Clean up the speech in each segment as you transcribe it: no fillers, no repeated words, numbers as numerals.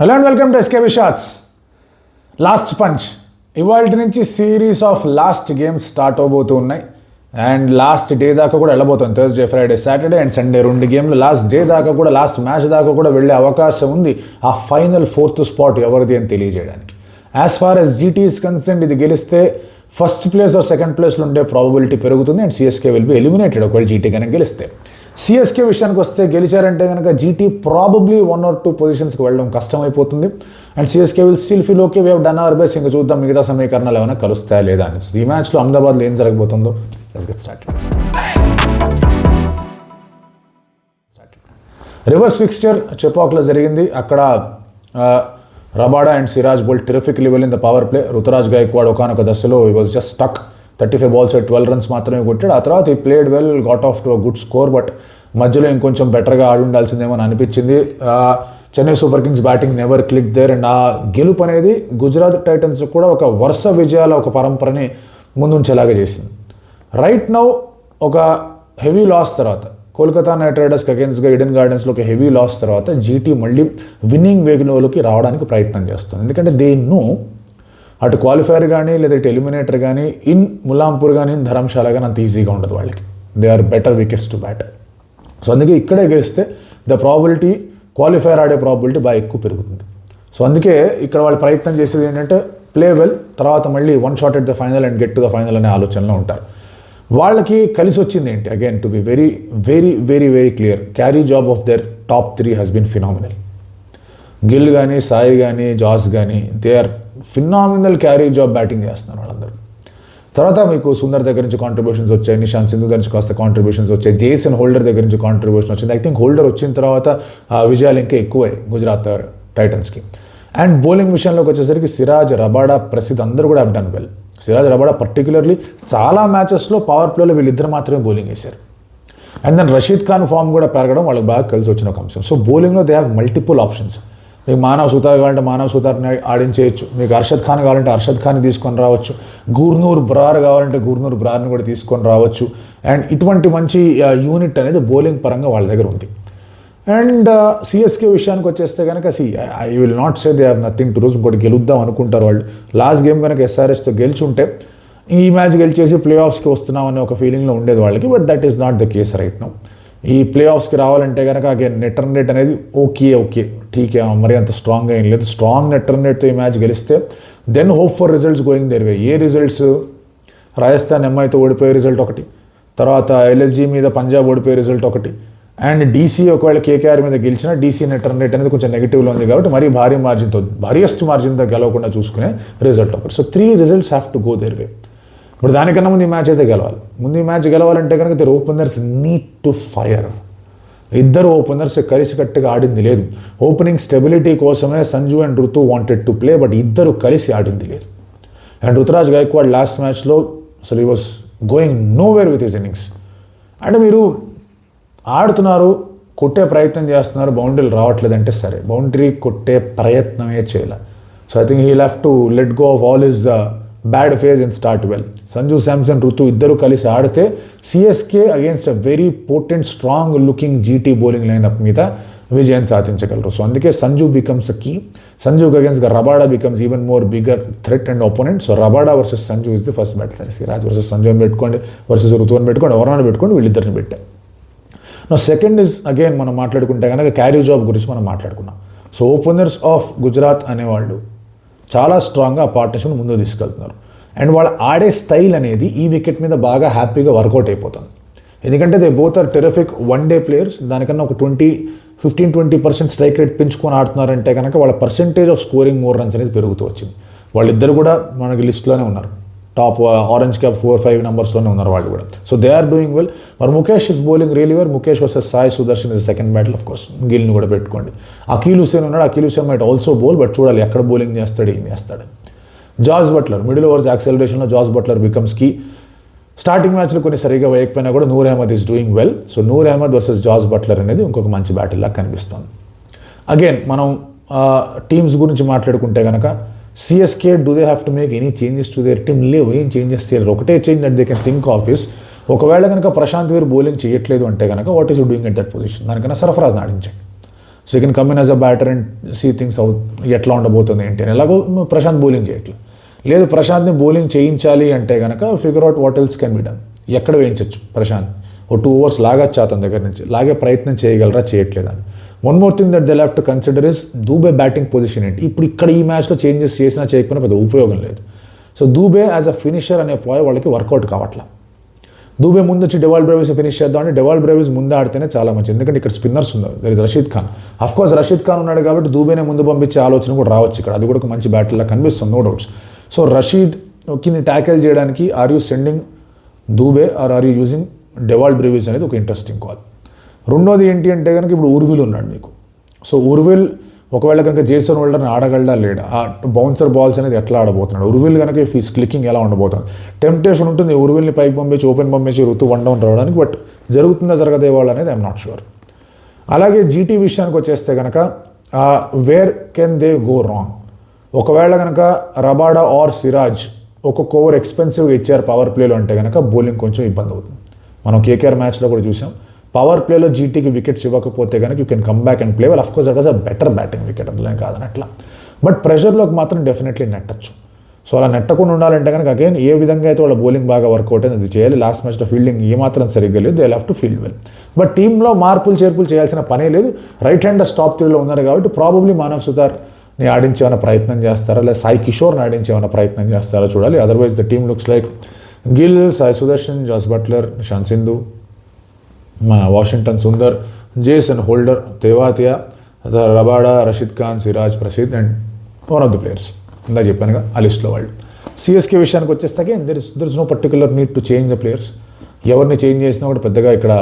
Hello and welcome to SKB shots. Last punch ఇవాళ నుంచి series of last games start అవబోతూ ఉన్నాయి and last day దాకా కూడా వెళ్ళబోతుంది. Thursday, Friday, Saturday and Sunday 2 గేమ్లు లాస్ట్ డే దాకా కూడా, లాస్ట్ మ్యాచ్ దాకా కూడా వెళ్ళే అవకాశం ఉంది. ఆ ఫైనల్ 4th స్పాట్ ఎవరిది అని తెలియజేయడానికి. As far as GT is concerned, ఇది గెలిస్తే ఫస్ట్ ప్లేస్ ఆర్ సెకండ్ ప్లేస్లో ఉండే ప్రాబబిలిటీ పెరుగుతుంది and CSK will be eliminated ఒకవేళ జీటీ కనుక గెలిస్తే. సిఎస్కే విషయానికి వస్తే గెలిచారంటే కనుక జీటీ ప్రాబబ్లీ 1 or 2 పొజిషన్స్కి వెళ్ళడం కష్టమైపోతుంది and CSK will still feel okay we have done our best, ఇంకా చూద్దాం మిగతా సమీకరణాలు ఏమైనా కలుస్తాయా లేదా అని. ఈ మ్యాచ్లో అహ్మదాబాద్లో ఏం జరగబోతుందో let's get started. Reverse fixture చెపాక్లో జరిగింది. అక్కడ Rabada and Siraj bowled terrific level in the power play. Ruturaj Gaikwad ఒకనొక దశలో he was just stuck. 35 balls 12 runs మాత్రమే కొట్టాడు. ఆ తర్వాత he played well, got off to a good score, but మధ్యలో ఇంకొంచెం బెటర్గా ఆడి ఉండాల్సిందేమో అని అనిపించింది. Chennai super kings batting never click there and ఆ గెలుపు అనేది గుజరాత్ టైటన్స్ కూడా ఒక వరుస విజయాల ఒక పరంపరని ముందుంచేలాగా చేసింది. రైట్ నౌ ఒక హెవీ లాస్ తర్వాత, కోల్కతా నైట్ రైడర్స్కి అగేన్స్ట్గా ఈడెన్ గార్డెన్స్లో ఒక హెవీ లాస్ తర్వాత జీటీ మళ్ళీ విన్నింగ్ వేగంలోకి రావడానికి ప్రయత్నం చేస్తుంది. ఎందుకంటే దే నో అటు క్వాలిఫైర్ కానీ లేదా ఇటు ఎలిమినేటర్ కానీ ఇన్ ములాంపూర్ కానీ ఇన్ ధర్మశాల కానీ అంత ఈజీగా ఉండదు వాళ్ళకి. They are better wickets to bat. So అందుకే ఇక్కడే గెలిస్తే ద ప్రాబిలిటీ, క్వాలిఫైర్ ఆడే ప్రాబిలిటీ బాగా ఎక్కువ పెరుగుతుంది. సో అందుకే ఇక్కడ వాళ్ళు ప్రయత్నం చేసేది ఏంటంటే ప్లే వెల్, తర్వాత మళ్ళీ 1 shot at the final and get to the final అనే ఆలోచనలో ఉంటారు. వాళ్ళకి కలిసి వచ్చింది ఏంటి? Again to be very very very very clear, carry job of their top 3 has been phenomenal. Gill కానీ, సాయి కానీ, జాస్ కానీ, they are phenomenal carry job batting చేస్తున్నారు వాళ్ళందరూ. తర్వాత మీకు సుందర్ దగ్గర నుంచి కాంట్రిబ్యూషన్స్ వచ్చాయి, నిశాంత్ సింధు దగ్గర నుంచి కాస్త కాంట్రిబ్యూషన్స్ వచ్చాయి, జేసన్ హోల్డర్ దగ్గర నుంచి కాంట్రిబ్యూషన్ వచ్చింది. ఐ థింక్ హోల్డర్ వచ్చిన తర్వాత విజయాలు ఇంకా ఎక్కువై గుజరాత్ టైటన్స్కి. అండ్ బౌలింగ్ విషయంలోకి వచ్చేసరికి సిరాజ్, రబాడా, ప్రసిద్ధ్ అందరూ కూడా have done well. Siraj, Rabada particularly చాలా మ్యాచెస్లో పవర్ ప్లేలో వీళ్ళిద్దరు మాత్రమే బౌలింగ్ వేశారు. And then Rashid Khan form కూడా పెరగడం వాళ్ళకి బాగా కలిసి వచ్చిన ఒక అంశం. సో బౌలింగ్లో దే హ్యావ్ మల్టిపుల్ ఆప్షన్స్. మీకు మానవ్ సుతార్ కావాలంటే మానవ్ సుతార్ని ఆడించేయచ్చు, మీకు అర్షద్ ఖాన్ కావాలంటే అర్షద్ ఖాన్ని తీసుకొని రావచ్చు, గుర్నూర్ బ్రార్ కావాలంటే గుర్నూర్ బ్రార్ని కూడా తీసుకొని రావచ్చు. అండ్ ఇటువంటి మంచి యూనిట్ అనేది బౌలింగ్ పరంగా వాళ్ళ దగ్గర ఉంది. అండ్ సిఎస్కే విషయానికి వచ్చేస్తే కనుక I will not say they have nothing to lose. ఇంకోటి గెలుద్దాం అనుకుంటారు వాళ్ళు. లాస్ట్ గేమ్ కనుక ఎస్ఆర్ఎస్తో గెలిచుంటే ఈ మ్యాచ్ గెలిచేసి ప్లే ఆఫ్స్కి వస్తున్నాం అనే ఒక ఫీలింగ్లో ఉండేది వాళ్ళకి. But that is not the case right now. ఈ ప్లే ఆఫ్స్కి రావాలంటే కనుక అగైన్ నెట్ రన్ రేట్ అనేది ఓకే ఠీకే, మరి అంత స్ట్రాంగ్గా ఏం లేదు. స్ట్రాంగ్ నెట్ రన్ రేట్తో ఈ మ్యాచ్ గెలిస్తే then hope for results going there way. ఏ రిజల్ట్స్? రాజస్థాన్ ఎంఐతో ఓడిపోయే రిజల్ట్ ఒకటి, తర్వాత ఎల్ఎస్జీ మీద పంజాబ్ ఓడిపోయే రిజల్ట్ ఒకటి, అండ్ డీసీ ఒకవేళ కేకేఆర్ మీద గెలిచినా డీసీ నెట్ రన్ రేట్ అనేది కొంచెం నెగిటివ్లో ఉంది కాబట్టి మరీ భారీ మార్జిన్తో, భారీయెస్ట్ మార్జిన్తో గెలవకుండా చూసుకునే రిజల్ట్ ఒకటి. So 3 results have to go there వే. ఇప్పుడు దానికన్నా ముందు ఈ మ్యాచ్ అయితే గెలవాలి. ముందు ఈ మ్యాచ్ గెలవాలంటే కనుక their openers need to fire. ఇద్దరు ఓపెనర్స్ కలిసికట్టుగా ఆడింది లేదు. ఓపెనింగ్ స్టెబిలిటీ కోసమే Sanju and Rutu wanted to play, but ఇద్దరు కలిసి ఆడింది లేదు. అండ్ రుతురాజ్ గైక్వాడ్ లాస్ట్ మ్యాచ్లో అసలు ఈ was going nowhere with his innings. అంటే మీరు ఆడుతున్నారు, కొట్టే ప్రయత్నం చేస్తున్నారు, బౌండరీలు రావట్లేదంటే సరే, బౌండరీ కొట్టే ప్రయత్నమే చేయాలి. So I think he have to let go of all his bad phase and start well. Sanju Samson, Ruthu ఇద్దరు కలిసి ఆడితే CSK against a very potent strong looking GT bowling lineup మీద విజయం సాధించగలరు. సో అందుకే సంజు బికమ్స్ అ కీ. సంజుకి అగేన్స్ట్గా Rabada becomes even more bigger threat and opponent. So Rabada versus Sanju is the first battle. Siraj versus Sanju అని పెట్టుకోండి, వర్సెస్ రుతు అని పెట్టుకోండి, ఎవరైనా పెట్టుకోండి, వీళ్ళిద్దరిని పెట్టారు. నా సెకండ్ ఇస్ అగైన్ మనం మాట్లాడుకుంటే కనుక క్యారీ జాబ్ గురించి మనం మాట్లాడుకున్నాం. సో ఓపెనర్స్ ఆఫ్ గుజరాత్ అనేవాళ్ళు చాలా స్ట్రాంగ్గా ఆ పార్ట్నర్షిప్ని ముందుకు తీసుకెళ్తున్నారు. అండ్ వాళ్ళు ఆడే స్టైల్ అనేది ఈ వికెట్ మీద బాగా హ్యాపీగా వర్కౌట్ అయిపోతుంది. ఎందుకంటే they both are terrific one day players. దానికన్నా ఒక 15-20% స్ట్రైక్ రేట్ పెంచుకొని ఆడుతున్నారంటే కనుక వాళ్ళ percentage of scoring more runs అనేది పెరుగుతూ వచ్చింది. వాళ్ళిద్దరు కూడా మనకి లిస్ట్లోనే ఉన్నారు, టాప్ ఆరెంజ్ క్యాప్ 4-5 numbers-లోనే ఉన్నారు వాళ్ళు కూడా. So they are doing well. మరి Mukesh is bowling really well. Mukesh versus Sai Sudharsan is second battle. Of course గిల్ని కూడా పెట్టుకోండి. అకీల్ హుసేన్ ఉన్నాడు, Akeal Hosein might also bowl, but చూడాలి ఎక్కడ బౌలింగ్ చేస్తాడు, ఏం చేస్తాడు. జాస్ బట్లర్ మిడిల్ ఓవర్స్ యాక్సెలరేషన్లో Jos Buttler becomes key. Starting మ్యాచ్లో కొన్ని సరిగ్గా వేయకపోయినా కూడా Noor Ahmad is doing well. So Noor Ahmad versus Jos Buttler అనేది ఇంకొక మంచి బ్యాటిల్ లాగా కనిపిస్తుంది. అగైన్ మనం టీమ్స్ గురించి మాట్లాడుకుంటే కనుక CSK do they have to make any changes to their team? లేవు, ఏం చేంజెస్ చేయలేరు. ఒకటే change that they can think of is, ఒకవేళ కనుక ప్రశాంత్ వీర్ బౌలింగ్ చేయట్లేదు అంటే కనుక what is doing at that position? దానికన్నా సర్ఫరాజ్ని ఆడించండి. So you can come in as a batter and see things ఎట్లా ఉండబోతుంది ఏంటి అని. ఎలాగో ప్రశాంత్ బౌలింగ్ చేయట్లేదు. లేదు ప్రశాంత్ని బౌలింగ్ చేయించాలి అంటే కనుక figure out what else can be done. ఎక్కడ వేయించవచ్చు ప్రశాంత్, ఓ 2 overs లాగచ్చు అతని దగ్గర నుంచి, లాగే ప్రయత్నం చేయగలరా, చేయట్లేదని. One more thing that they have to consider is Dube batting position ఏంటి. ఇప్పుడు ఇక్కడ ఈ మ్యాచ్లో చేంజెస్ చేసినా చేయకపోయినా పెద్ద ఉపయోగం లేదు. So Dube as a finisher అనే పాయింట్ వాళ్ళకి వర్కౌట్ కావట్లా. దూబే ముందు వచ్చి డెవాల్ బ్రేవిస్ ఫినిష్ చేద్దాం అంటే డెవాల్ బ్రేవిస్ ముందు ఆడితేనే చాలా మంచిది, ఎందుకంటే ఇక్కడ స్పిన్నర్స్ ఉన్నారు. There is Rashid Khan. Of course Rashid Khan ఉన్నాడు కాబట్టి దూబేనే ముందు పంపించే ఆలోచన కూడా రావచ్చు ఇక్కడ, అది కూడా ఒక మంచి బ్యాటర్లా కనిపిస్తుంది, నో డౌట్స్. సో రషీద్కి ట్యాకిల్ చేయడానికి are you sending Dube are are you using Dewald Brevis అనేది ఒక ఇంట్రెస్టింగ్ కాల్. రెండోది ఏంటి అంటే కనుక ఇప్పుడు ఉర్విల్ ఉన్నాడు మీకు. సో ఉర్విల్ ఒకవేళ కనుక జేసన్ హోల్డర్ని ఆడగలడా లేడా, ఆ బౌన్సర్ బాల్స్ అనేది ఎట్లా ఆడబోతున్నాడు, ఉర్విల్ కనుక ఫీస్ క్లికింగ్ ఎలా ఉండబోతుంది. టెంప్టేషన్ ఉంటుంది ఉర్విల్ని పైకి పంపించి ఓపెన్ పంపించి ఋతు 1 down రావడానికి, బట్ జరుగుతుందా జరగదే వాళ్ళు అనేది ఐఎమ్ నాట్ షూర్. అలాగే జీటీ విషయానికి వచ్చేస్తే కనుక where can they go wrong. ఒకవేళ కనుక రబాడా ఆర్ సిరాజ్ ఒక్కొక్క ఓవర్ ఎక్స్పెన్సివ్గా ఇచ్చారు పవర్ ప్లేలో అంటే కనుక బౌలింగ్ కొంచెం ఇబ్బంది అవుతుంది. మనం కేకేఆర్ మ్యాచ్లో కూడా చూసాం, పవర్ ప్లేలో జీటీకి వికెట్స్ ఇవ్వకపోతే కనుక you can come back and play well. Of course that was a better batting wicket, అందులో కాదనట్లా, బట్ ప్రెషర్లోకి మాత్రం డెఫినెట్లీ నెట్టచ్చు. సో అలా నెట్టకుండా ఉండాలంటే కనుక అగైన్ ఏ విధంగా అయితే వాళ్ళ బౌలింగ్ బాగా వర్కౌట్ అయింది అది చేయాలి. లాస్ట్ మ్యాచ్లో ఫీల్డింగ్ ఏమాత్రం సరిగ్గా లేదు, they have to field well. But టీంలో మార్పులు చేర్పులు చేయాల్సిన పనే లేదు. రైట్ హ్యాండర్ టాప్ 3లో ఉన్నారు కాబట్టి ప్రాబబ్లీ మానవ్ సుతార్ని ఆడించేమైనా ప్రయత్నం చేస్తారా, లేదా సాయి కిషోర్ని ఆడించేమైనా ప్రయత్నం చేస్తారా చూడాలి. Otherwise the team looks like Gill, Sai Sudharsan, Jos Buttler, Nishant Sindhu, Washington Sundar, Jason Holder, Tewatia, Rabada, Rashid Khan, Siraj, Prasidh and one of the players ఇందా చెప్పానుగా ఆ లిస్ట్లో వాళ్ళు. సిఎస్కే విషయానికి వచ్చేస్తాకే there is no particular need to change the players. ఎవరిని చేంజ్ చేసినా కూడా పెద్దగా ఇక్కడ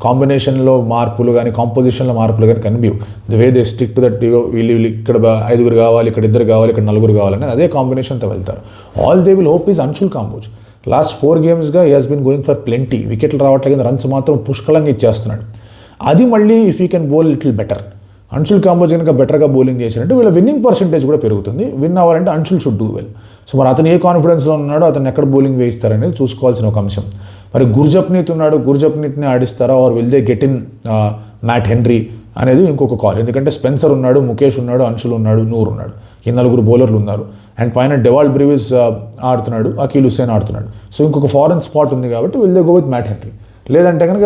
కాంబినేషన్లో మార్పులు కానీ కాంపోజిషన్లో మార్పులు కానీ కనిపించవు. The way they stick to that వీళ్ళు ఇక్కడ 5 కావాలి, ఇక్కడ 2 కావాలి, ఇక్కడ 4 కావాలని అదే కాంబినేషన్తో వెళ్తారు. All they will hope is Anshul Kamboj. Last 4 games he has been going for plenty, వికెట్లు రావట్లేదు, రన్స్ మాత్రం పుష్కలంగా ఇచ్చేస్తున్నాడు. అది మళ్ళీ if you can bowl little better, Anshul Kamboj కనుక బెటర్గా బౌలింగ్ చేసినట్టు వీళ్ళ విన్నింగ్ పర్సెంటేజ్ కూడా పెరుగుతుంది. విన్ అవ్వాలంటే Anshul should do well. So మరి అతను ఏ కాన్ఫిడెన్స్లో ఉన్నాడో అతను ఎక్కడ బౌలింగ్ వేయిస్తారనేది చూసుకోవాల్సిన ఒక అంశం. మరి గుర్జప్నీత్ ఉన్నాడు, గుర్జప్నీత్ని ఆడిస్తారా or will they get in Matt Henry అనేది ఇంకొక కాల్. ఎందుకంటే స్పెన్సర్ ఉన్నాడు, ముఖేష్ ఉన్నాడు, అంశుల్ ఉన్నాడు, నూర్ ఉన్నాడు, ఈ 4 బౌలర్లు ఉన్నారు. అండ్ పైన డెవాల్ బ్రేవిస్ ఆడుతున్నాడు, అకీల్ హుస్సేన్ ఆడుతున్నాడు. సో ఇంకొక ఫారెన్ స్పాట్ ఉంది కాబట్టి will they go with Matt Henry. లేదంటే కనుక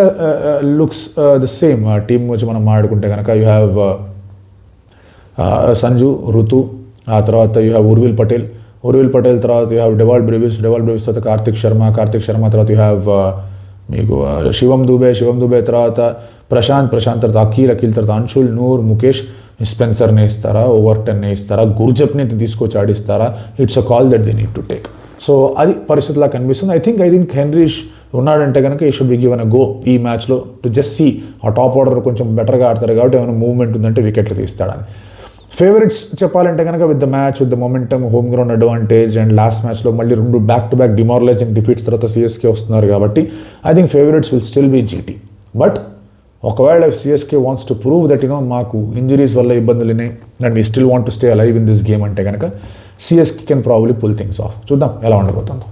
లుక్స్ ద సేమ్ టీమ్ వచ్చి మనం ఆడుకుంటే కనుక యూ హ్యావ్ సంజు, ఋతు, ఆ తర్వాత యూ హ్యావ్ ఉర్విల్ పటేల్ తర్వాత యూ హ్యావ్ డెవాల్ బ్రేవిస్ తర్వాత కార్తిక్ శర్మ తర్వాత యూ హ్యావ్ మీకు శివం దుబే తర్వాత ప్రశాంత్ తర్వాత అకీల్ తర్వాత అంశుల్, నూర్, ముఖేష్, స్పెన్సర్ని ఇస్తారా, ఓవర్టన్ని ఇస్తారా, గుర్జప్ని తీసుకొచ్చి ఆడిస్తారా, it's a call that they need to take. So అది పరిస్థితిలా కనిపిస్తుంది. ఐ థింక్ హెన్రీ ఉన్నాడంటే కనుక he should be given a go ఈ మ్యాచ్లో టు జస్ట్ సీ ఆ టాప్ ఆర్డర్ కొంచెం బెటర్గా ఆడతారు కాబట్టి ఏమైనా మూవ్మెంట్ ఉందంటే వికెట్లు తీస్తాడని. ఫేవరెట్స్ చెప్పాలంటే కనుక with the match, with the momentum, home ground advantage and last మ్యాచ్లో మళ్ళీ 2 back-to-back డిమారలైజింగ్ డిఫీట్స్ తర్వాత సిఎస్కే వస్తున్నారు కాబట్టి I think favourites will still be GT. But ఒకవేళ CSK wants to prove that మాకు ఇంజరీస్ వల్ల ఇబ్బందులు ఉన్నాయి and we still want to stay alive in this game అంటే కనుక CSK can probably pull things off. చూద్దాం ఎలా ఉండబోతుందో.